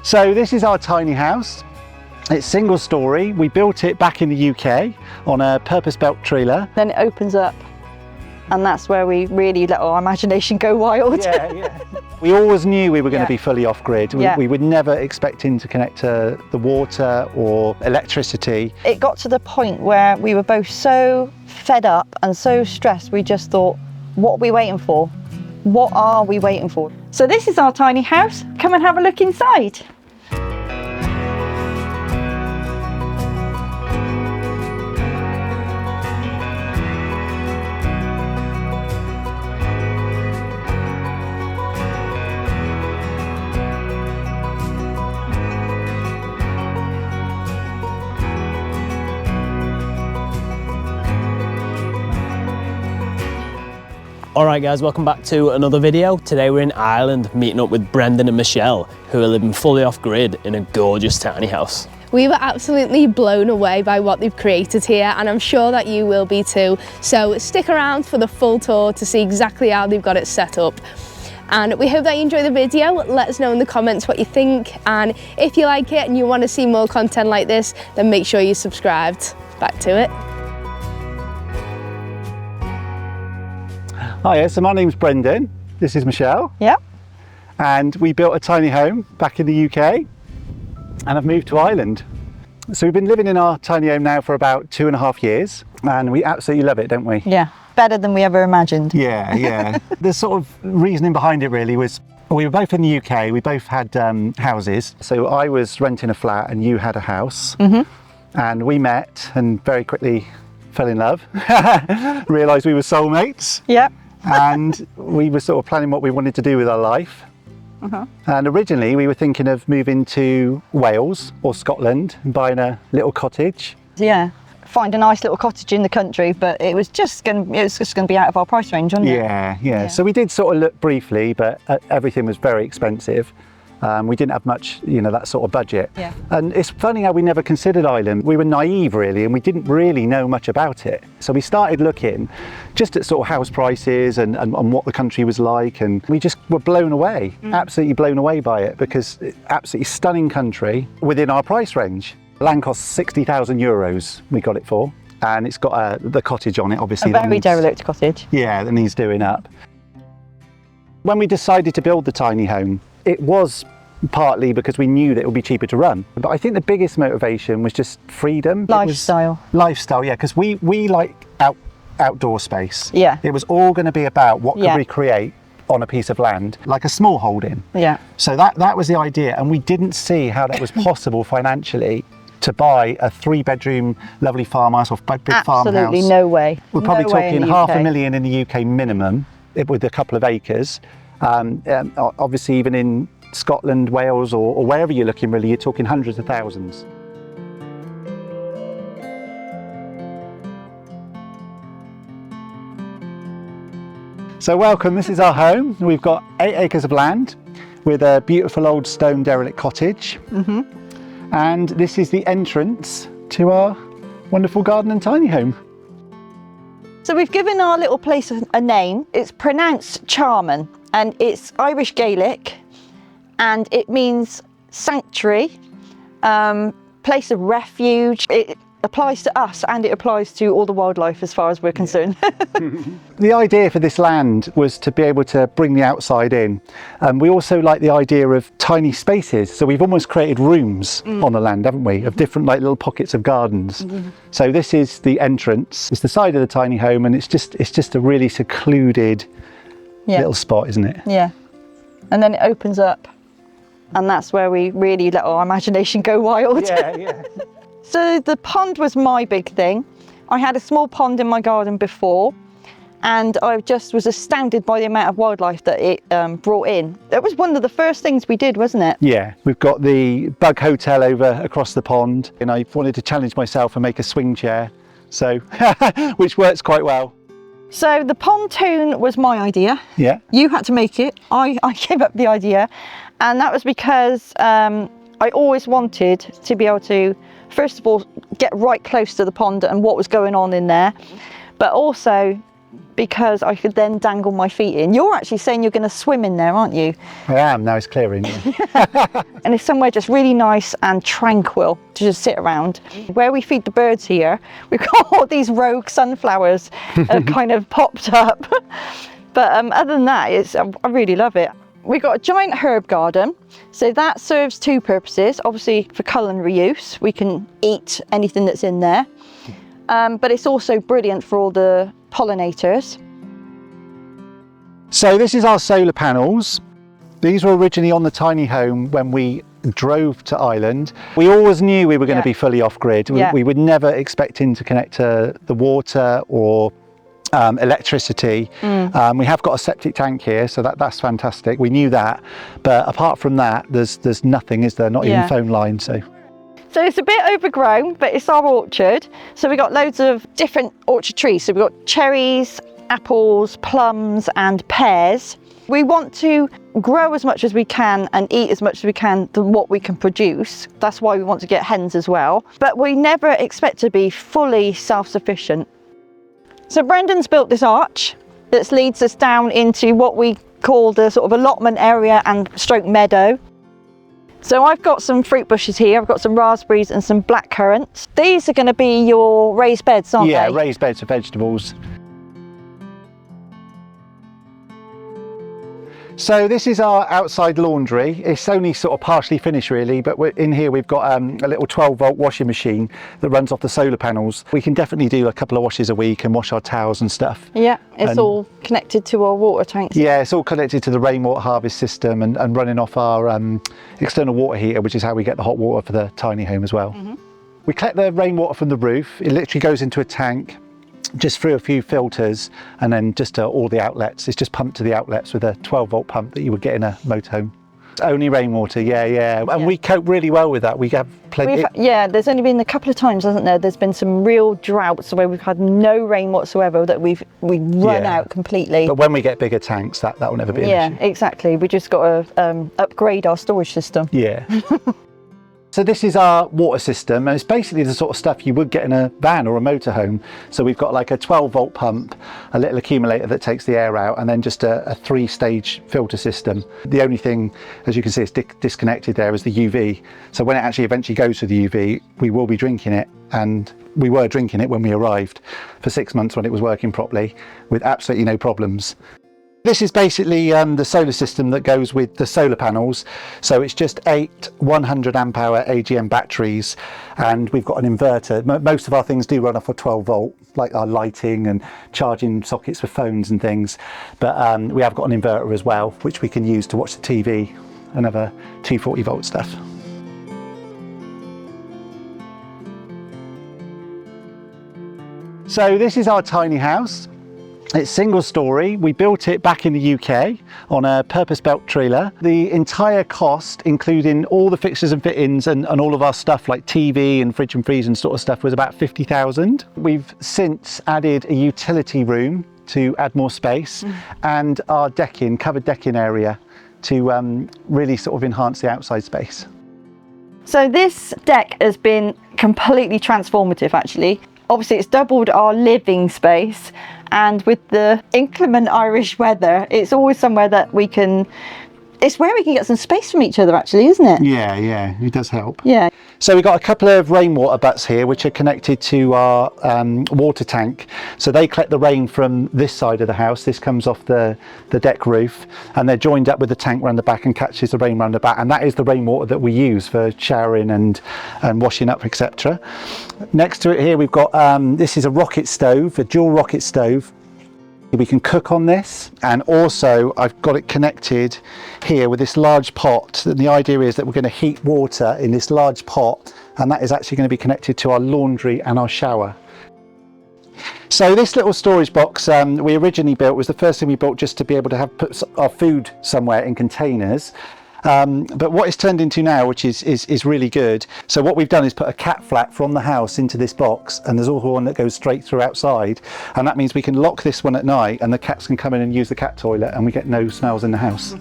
So this is our tiny house. It's single story. We built it back in the UK on a purpose-built trailer. Then it opens up, and that's where we really let our imagination go wild. Yeah. We always knew we were going to be fully off-grid. We were never expecting to connect to the water or electricity. It got to the point where we were both so fed up and so stressed, we just thought, what are we waiting for? What are we waiting for? So this is our tiny house. Come and have a look inside. Alright guys, welcome back to another video. Today we're in Ireland meeting up with Brendon and Michelle, who are living fully off grid in a gorgeous tiny house. We were absolutely blown away by what they've created here, and I'm sure that you will be too. So stick around for the full tour to see exactly how they've got it set up. And we hope that you enjoy the video. Let us know in the comments what you think, and if you like it and you want to see more content like this, then make sure you're subscribed. Back to it. Hi, so my name's Brendon. This is Michelle. Yeah. And we built a tiny home back in the UK, and I've moved to Ireland. So we've been living in our tiny home now for about 2.5 years, and we absolutely love it, don't we? Yeah, better than we ever imagined. Yeah. The sort of reasoning behind it really was, we were both in the UK, we both had houses. So I was renting a flat and you had a house. And we met and very quickly fell in love, realised we were soulmates. Yeah. And we were sort of planning what we wanted to do with our life. And originally we were thinking of moving to Wales or Scotland and buying a little cottage. Yeah, find a nice little cottage in the country, but it was just going to be out of our price range, wasn't it? Yeah. So we did sort of look briefly, but everything was very expensive. We didn't have much, that sort of budget. Yeah. And it's funny how we never considered Ireland. We were naive really, and we didn't really know much about it. So we started looking just at sort of house prices and what the country was like, and we just were blown away, absolutely blown away by it, because it's absolutely stunning country within our price range. Land costs 60,000 euros we got it for, and it's got the cottage on it, obviously. A very derelict cottage. Yeah, that needs doing up. When we decided to build the tiny home, it was partly because we knew that it would be cheaper to run. But I think the biggest motivation was just freedom. Lifestyle. Lifestyle, yeah, because we like outdoor space. Yeah. It was all going to be about what could we create on a piece of land, like a small holding. Yeah. So that was the idea, and we didn't see how that was possible financially to buy a 3-bedroom lovely farmhouse or big farmhouse. Absolutely no way. We're probably talking $500,000 in the UK minimum with a couple of acres. Obviously even in Scotland, Wales or wherever you're looking really, you're talking hundreds of thousands. So welcome, this is our home. We've got 8 acres of land with a beautiful old stone derelict cottage. And this is the entrance to our wonderful garden and tiny home. So we've given our little place a name. It's pronounced Charman, and it's Irish Gaelic, and it means sanctuary, place of refuge. It applies to us and it applies to all the wildlife as far as we're concerned. The idea for this land was to be able to bring the outside in. We also like the idea of tiny spaces, so we've almost created rooms on the land, haven't we, of different like little pockets of gardens. So this is the entrance, it's the side of the tiny home, and it's just a really secluded little spot, isn't it? Yeah, and then it opens up, and that's where we really let our imagination go wild. Yeah. So the pond was my big thing. I had a small pond in my garden before, and I just was astounded by the amount of wildlife that it brought in. That was one of the first things we did, wasn't it? Yeah, we've got the bug hotel over across the pond, and I wanted to challenge myself and make a swing chair, so which works quite well. So the pontoon was my idea. Yeah. You had to make it. I gave up the idea, and that was because I always wanted to be able to, first of all, get right close to the pond and what was going on in there, but also because I could then dangle my feet in. You're actually saying you're going to swim in there, aren't you? I am, now it's clearing. And it's somewhere just really nice and tranquil to just sit around. Where we feed the birds here, we've got all these rogue sunflowers kind of popped up. But other than that, I really love it. We've got a giant herb garden. So that serves two purposes. Obviously for culinary use, we can eat anything that's in there. But it's also brilliant for all the pollinators. So this is our solar panels. These were originally on the tiny home when we drove to Ireland. We always knew we were going to be fully off-grid. We were never expecting to connect to the water or electricity. We have got a septic tank here, so that's fantastic. We knew that, but apart from that, there's nothing, is there? Not even phone lines. So it's a bit overgrown, but it's our orchard. So we've got loads of different orchard trees. So we've got cherries, apples, plums and pears. We want to grow as much as we can and eat as much as we can than what we can produce. That's why we want to get hens as well. But we never expect to be fully self-sufficient. So Brendon's built this arch that leads us down into what we call the sort of allotment area and stroke meadow. So I've got some fruit bushes here. I've got some raspberries and some blackcurrants. These are going to be your raised beds, aren't they? Yeah, raised beds of vegetables. So this is our outside laundry. It's only sort of partially finished really, but in here we've got a little 12-volt washing machine that runs off the solar panels. We can definitely do a couple of washes a week and wash our towels and stuff. Yeah, it's all connected to our water tanks. Yeah, it's all connected to the rainwater harvest system and running off our external water heater, which is how we get the hot water for the tiny home as well. We collect the rainwater from the roof. It literally goes into a tank, just through a few filters, and then just to all the outlets. It's just pumped to the outlets with a 12-volt pump that you would get in a motorhome. It's only rainwater, and we cope really well with that. We have plenty. There's only been a couple of times, hasn't there? There's been some real droughts where we've had no rain whatsoever, that we've run out completely. But when we get bigger tanks, that will never be an issue. Yeah, exactly. We just got to upgrade our storage system. Yeah. So this is our water system, and it's basically the sort of stuff you would get in a van or a motorhome. So we've got like a 12-volt pump, a little accumulator that takes the air out, and then just a 3-stage filter system. The only thing, as you can see, it's disconnected there, is the UV. So when it actually eventually goes to the UV, we will be drinking it, and we were drinking it when we arrived for 6 months when it was working properly with absolutely no problems. This is basically the solar system that goes with the solar panels. So it's just 8 100 amp hour AGM batteries, and we've got an inverter. Most of our things do run off a 12-volt, like our lighting and charging sockets for phones and things. But we have got an inverter as well, which we can use to watch the TV and other 240-volt stuff. So this is our tiny house. It's single story. We built it back in the UK on a purpose-built trailer. The entire cost, including all the fixtures and fittings and all of our stuff like TV and fridge and freezer and sort of stuff, was about 50,000. We've since added a utility room to add more space and our decking, covered decking area to really sort of enhance the outside space. So this deck has been completely transformative actually. Obviously it's doubled our living space, and with the inclement Irish weather, it's always somewhere that we can, it's where we can get some space from each other actually, isn't it? Yeah, it does help. Yeah. So we've got a couple of rainwater butts here which are connected to our water tank. So they collect the rain from this side of the house. This comes off the deck roof, and they're joined up with the tank round the back and catches the rain round the back, and that is the rainwater that we use for showering and washing up, etc. Next to it here we've got, this is a rocket stove, a dual rocket stove. We can cook on this, and also I've got it connected here with this large pot. And the idea is that we're going to heat water in this large pot, and that is actually going to be connected to our laundry and our shower. So this little storage box we originally built was the first thing we built just to be able to have put our food somewhere in containers. But what it's turned into now, which is really good, so what we've done is put a cat flap from the house into this box, and there's also one that goes straight through outside, and that means we can lock this one at night and the cats can come in and use the cat toilet, and we get no smells in the house.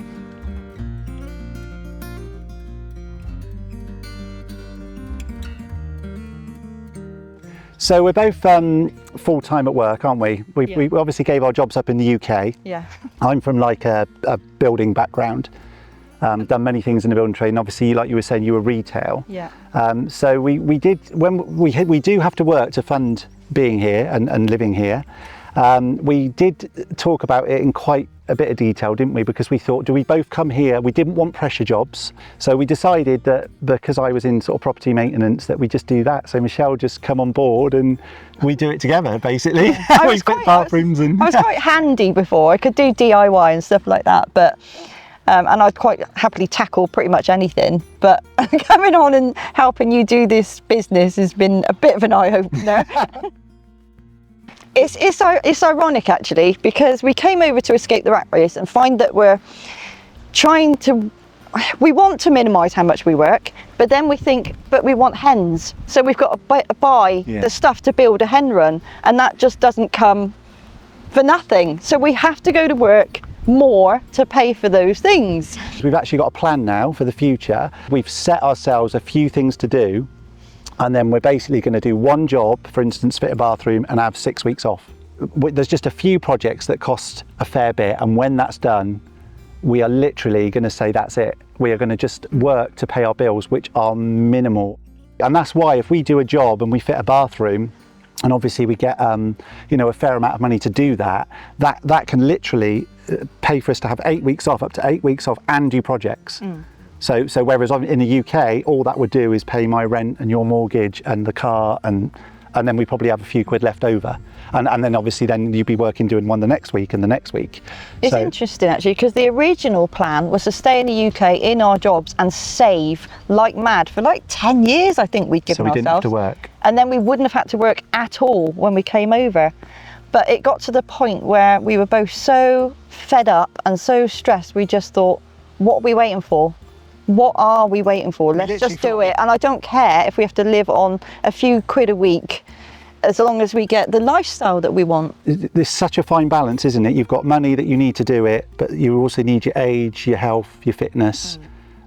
So we're both full-time at work, aren't we? We obviously gave our jobs up in the UK. Yeah. I'm from like a building background, done many things in the building trade, and obviously, like you were saying, you were retail. Yeah. So we did, when we do have to work to fund being here and living here. We did talk about it in quite a bit of detail, didn't we? Because we thought, do we both come here? We didn't want pressure jobs. So we decided that because I was in sort of property maintenance, that we just do that. So Michelle just come on board and we do it together, basically. We fit bathrooms and... I was quite handy before. I could do DIY and stuff like that, but and I'd quite happily tackle pretty much anything. But coming on and helping you do this business has been a bit of an eye-opener. It's ironic actually, because we came over to escape the rat race and find that we want to minimise how much we work, but then we think, but we want hens. So we've got to buy the stuff to build a hen run, and that just doesn't come for nothing. So we have to go to work more to pay for those things. We've actually got a plan now for the future. We've set ourselves a few things to do, and then we're basically going to do one job, for instance, fit a bathroom, and have 6 weeks off. There's just a few projects that cost a fair bit, and when that's done, we are literally going to say that's it. We are going to just work to pay our bills, which are minimal. And that's why if we do a job and we fit a bathroom, and obviously we get a fair amount of money to do that can literally pay for us to have 8 weeks off, up to 8 weeks off, and do projects. So whereas in the UK, all that would do is pay my rent and your mortgage and the car, and then we probably have a few quid left over. And then obviously then you'd be working doing one the next week and the next week. It's interesting actually, because the original plan was to stay in the UK in our jobs and save like mad for like 10 years, I think we'd given ourselves. So we didn't have to work. And then we wouldn't have had to work at all when we came over. But it got to the point where we were both so fed up and so stressed, we just thought, what are we waiting for? What are we waiting for? Let's just do it. And I don't care if we have to live on a few quid a week, as long as we get the lifestyle that we want. There's such a fine balance, isn't it? You've got money that you need to do it, but you also need your age, your health, your fitness,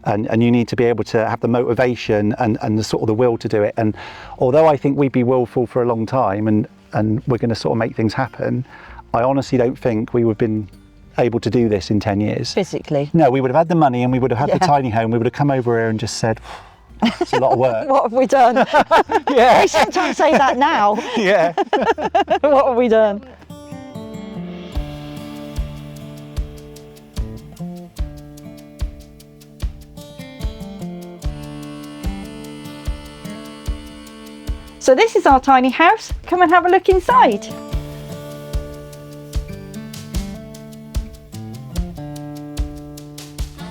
and you need to be able to have the motivation and the sort of the will to do it. And although I think we'd be willful for a long time and we're going to sort of make things happen, I honestly don't think we would have been able to do this in 10 years. Physically? No, we would have had the money and we would have had the tiny home. We would have come over here and just said, it's a lot of work. What have we done? Yeah. We sometimes say that now. Yeah. What have we done? So this is our tiny house. Come and have a look inside.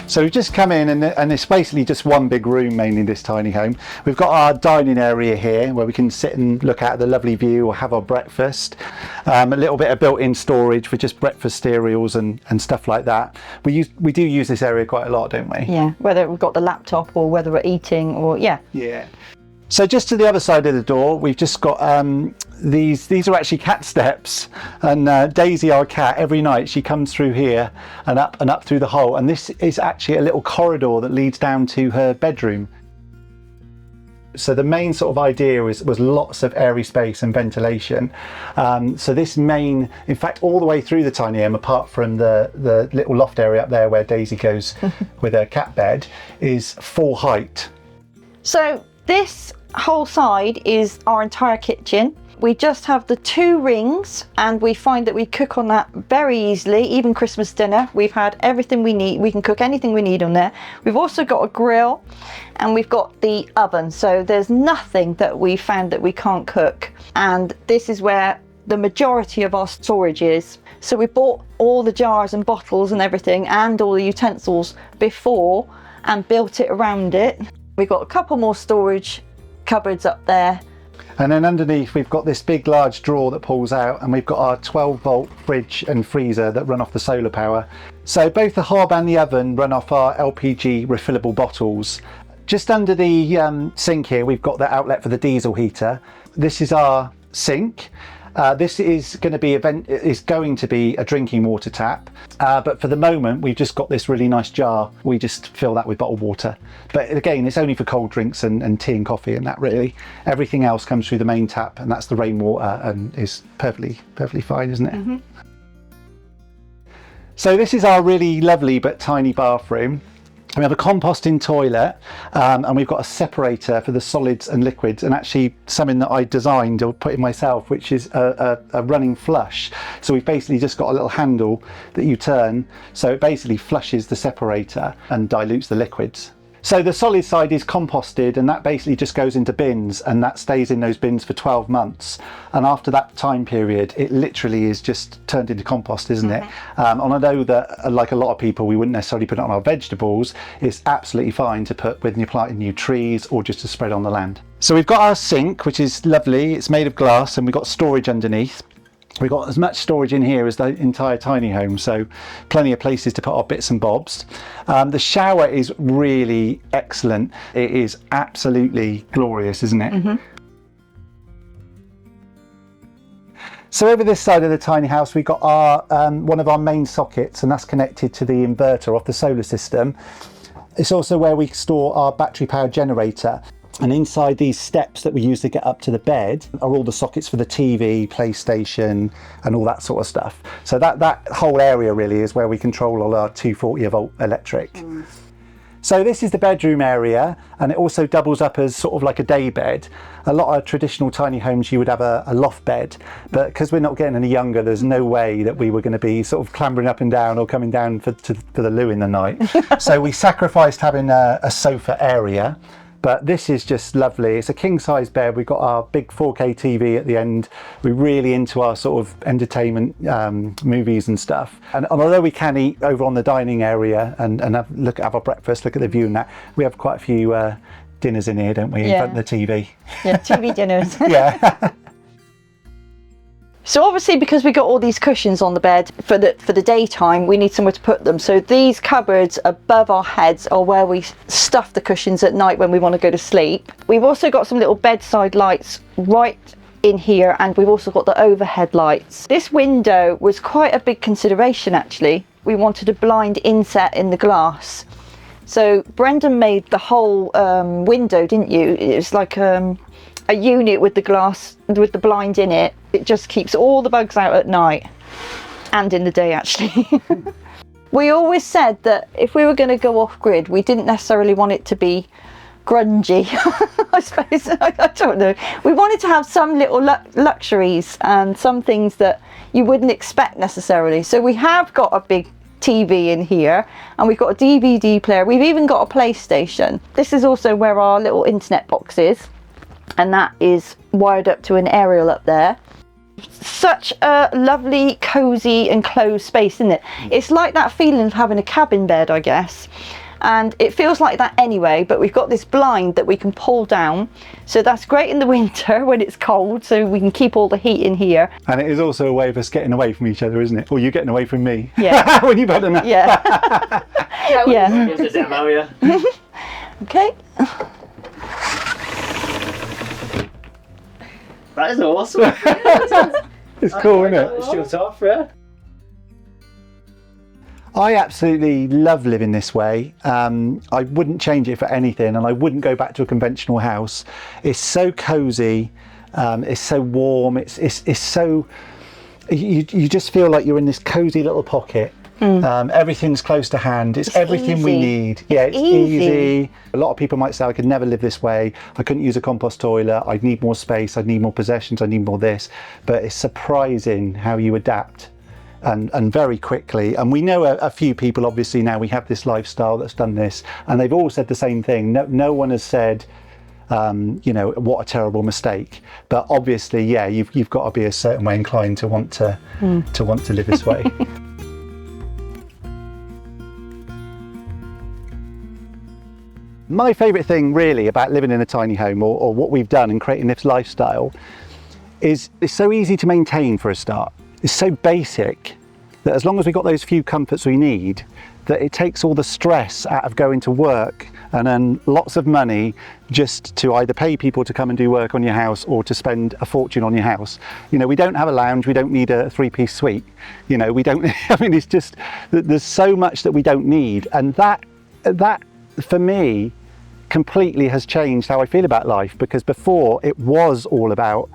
So we've just come in and it's basically just one big room, mainly this tiny home. We've got our dining area here where we can sit and look at the lovely view or have our breakfast. A little bit of built-in storage for just breakfast cereals and stuff like that. We do use this area quite a lot, don't we? Yeah, whether we've got the laptop or whether we're eating or, yeah. Yeah. So just to the other side of the door, we've just got these are actually cat steps, and Daisy, our cat, every night she comes through here and up through the hole, and this is actually a little corridor that leads down to her bedroom. So the main sort of idea was lots of airy space and ventilation. So this in fact, all the way through the tiny home, apart from the little loft area up there where Daisy goes with her cat bed, is full height. So this whole side is our entire kitchen. We just have the 2 rings, and we find that we cook on that very easily. Even Christmas dinner, we've had everything we need. We can cook anything we need on there. We've also got a grill, and we've got the oven. So there's nothing that we found that we can't cook. And this is where the majority of our storage is. So we bought all the jars and bottles and everything, and all the utensils before, and built it around it. We've got a couple more storage cupboards up there. And then underneath we've got this big large drawer that pulls out, and we've got our 12-volt fridge and freezer that run off the solar power. So both the hob and the oven run off our LPG refillable bottles. Just under the sink here we've got the outlet for the diesel heater. This is our sink, This is going to be a drinking water tap, but for the moment we've just got this really nice jar. We just fill that with bottled water. But again, it's only for cold drinks and tea and coffee and that really. Everything else comes through the main tap, and that's the rainwater, and is perfectly fine, isn't it? Mm-hmm. So this is our really lovely but tiny bathroom. We have a composting toilet, and we've got a separator for the solids and liquids, and actually something that I designed or put in myself, which is a running flush. So we've basically just got a little handle that you turn, so it basically flushes the separator and dilutes the liquids. So the solid side is composted, and that basically just goes into bins, and that stays in those bins for 12 months. And after that time period, it literally is just turned into compost, isn't it? And I know that, like a lot of people, we wouldn't necessarily put it on our vegetables. It's absolutely fine to put when you're planting new trees or just to spread on the land. So we've got our sink, which is lovely. It's made of glass, and we've got storage underneath. We've got as much storage in here as the entire tiny home, so plenty of places to put our bits and bobs. The shower is really excellent. It is absolutely glorious, isn't it? Mm-hmm. So over this side of the tiny house, we've got our one of our main sockets, and that's connected to the inverter off the solar system. It's also where we store our battery powered generator. And inside these steps that we use to get up to the bed are all the sockets for the TV, PlayStation, and all that sort of stuff. So that whole area really is where we control all our 240 volt electric. So this is the bedroom area, and it also doubles up as sort of like a day bed. A lot of traditional tiny homes, you would have a loft bed, but because we're not getting any younger, there's no way that we were going to be sort of clambering up and down or coming down for the loo in the night. So we sacrificed having a sofa area. But this is just lovely. It's a king size bed. We've got our big 4K TV at the end. We're really into our sort of entertainment movies and stuff. And although we can eat over on the dining area and have our breakfast, look at the view and that, we have quite a few dinners in here, don't we, in front of the TV? Yeah, TV dinners. Yeah. So obviously, because we got all these cushions on the bed for the daytime, we need somewhere to put them. So these cupboards above our heads are where we stuff the cushions at night when we want to go to sleep. We've also got some little bedside lights right in here, and we've also got the overhead lights. This window was quite a big consideration actually. We wanted a blind inset in the glass. So Brendon made the whole window, didn't you? It was like a unit with the glass, with the blind in it. It just keeps all the bugs out at night and in the day actually. We always said that if we were going to go off grid, we didn't necessarily want it to be grungy. I suppose, I don't know. We wanted to have some little luxuries and some things that you wouldn't expect necessarily. So we have got a big TV in here, and we've got a DVD player. We've even got a PlayStation. This is also where our little internet box is, and that is wired up to an aerial up there. Such a lovely, cozy and closed space, isn't it? It's like that feeling of having a cabin bed, I guess. And it feels like that anyway, but we've got this blind that we can pull down. So that's great in the winter when it's cold, so we can keep all the heat in here. And it is also a way of us getting away from each other, isn't it? Or you getting away from me. Yeah. When you've had enough. Yeah. Yeah. Here's a demo, yeah. Okay. That is awesome. It's cool, isn't it? It's shut off, yeah. I absolutely love living this way. I wouldn't change it for anything, and I wouldn't go back to a conventional house. It's so cozy, it's so warm, it's so, you just feel like you're in this cozy little pocket. Everything's close to hand. It's everything we need. Yeah, it's easy. A lot of people might say I could never live this way. I couldn't use a compost toilet. I'd need more space. I'd need more possessions. I need more this. But it's surprising how you adapt, and very quickly. And we know a few people, obviously now we have this lifestyle that's done this, and they've all said the same thing. No one has said, you know, what a terrible mistake. But obviously, yeah, you've got to be a certain way inclined to want to live this way. My favourite thing really about living in a tiny home, or what we've done in creating this lifestyle, is it's so easy to maintain for a start. It's so basic that as long as we've got those few comforts we need, that it takes all the stress out of going to work and then lots of money just to either pay people to come and do work on your house or to spend a fortune on your house. You know, we don't have a lounge, we don't need a 3-piece suite. You know, we don't, I mean, it's just, there's so much that we don't need. And that for me, completely has changed how I feel about life, because before it was all about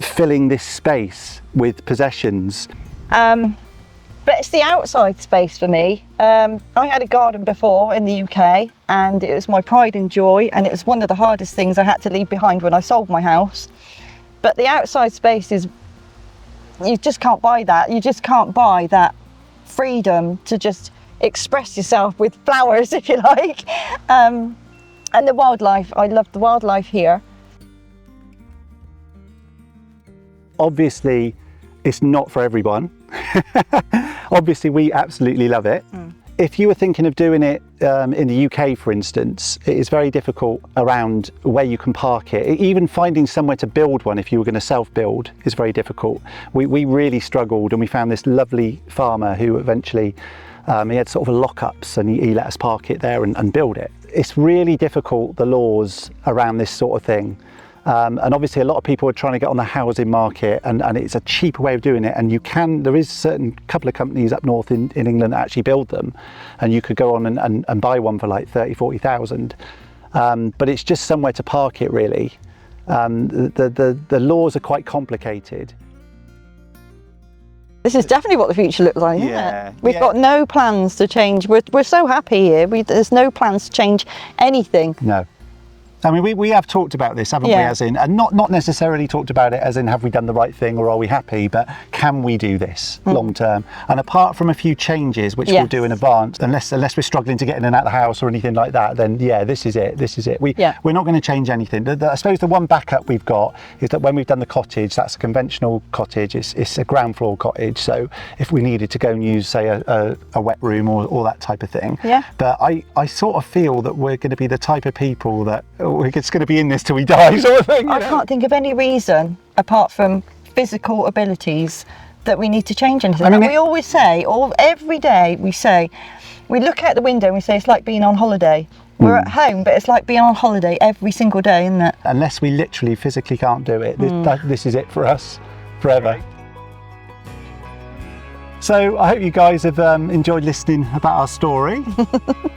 filling this space with possessions. But it's the outside space for me. I had a garden before in the UK, and it was my pride and joy, and it was one of the hardest things I had to leave behind when I sold my house. But the outside space is, you just can't buy that. You just can't buy that freedom to just express yourself with flowers, if you like. And the wildlife, I love the wildlife here. Obviously, it's not for everyone. Obviously, we absolutely love it. If you were thinking of doing it in the UK, for instance, it is very difficult around where you can park it. Even finding somewhere to build one, if you were going to self-build, is very difficult. We really struggled, and we found this lovely farmer who eventually, he had sort of lockups, and he let us park it there and build it. It's really difficult, the laws around this sort of thing. And obviously a lot of people are trying to get on the housing market, and it's a cheaper way of doing it. And there is certain couple of companies up north in England that actually build them, and you could go on and buy one for like 30,000-40,000. But it's just somewhere to park it, really. The laws are quite complicated. This is definitely what the future looks like, isn't Yeah, it? We've yeah. got no plans to change. We're so happy here. There's no plans to change anything. No. I mean, we have talked about this, haven't we? Yeah. As in, and not necessarily talked about it as in, have we done the right thing or are we happy? But can we do this long term? And apart from a few changes, which we'll do in advance, unless we're struggling to get in and out of the house or anything like that, then yeah, this is it. This is it. We're not going to change anything. I suppose the one backup we've got is that when we've done the cottage, that's a conventional cottage. It's a ground floor cottage. So if we needed to go and use, say, a wet room or that type of thing. Yeah. But I sort of feel that we're going to be the type of people that we're just going to be in this till we die, sort of thing. I can't think of any reason, apart from physical abilities, that we need to change anything. I mean, we always say, every day we say, we look out the window and we say it's like being on holiday. We're at home, but it's like being on holiday every single day, isn't it? Unless we literally physically can't do it, this is it for us forever. So I hope you guys have enjoyed listening about our story.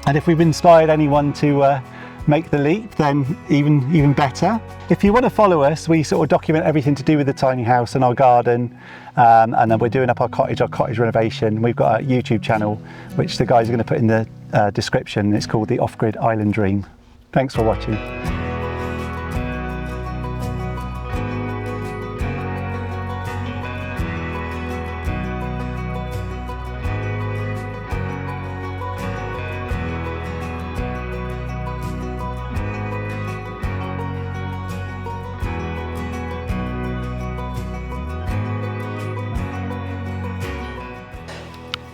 And if we've inspired anyone to make the leap, then even better. If you want to follow us, we sort of document everything to do with the tiny house and our garden, and then we're doing up our cottage renovation. We've got a YouTube channel which the guys are going to put in the description. It's called the Off-Grid Island Dream. Thanks for watching.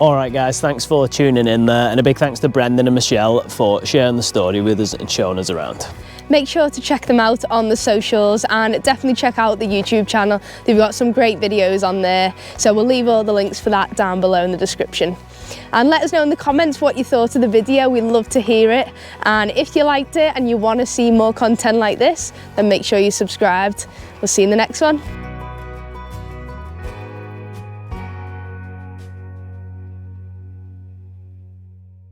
Alright guys, thanks for tuning in there, and a big thanks to Brendon and Michelle for sharing the story with us and showing us around. Make sure to check them out on the socials, and definitely check out the YouTube channel. They've got some great videos on there, so we'll leave all the links for that down below in the description. And let us know in the comments what you thought of the video. We'd love to hear it, and if you liked it and you want to see more content like this, then make sure you're subscribed. We'll see you in the next one.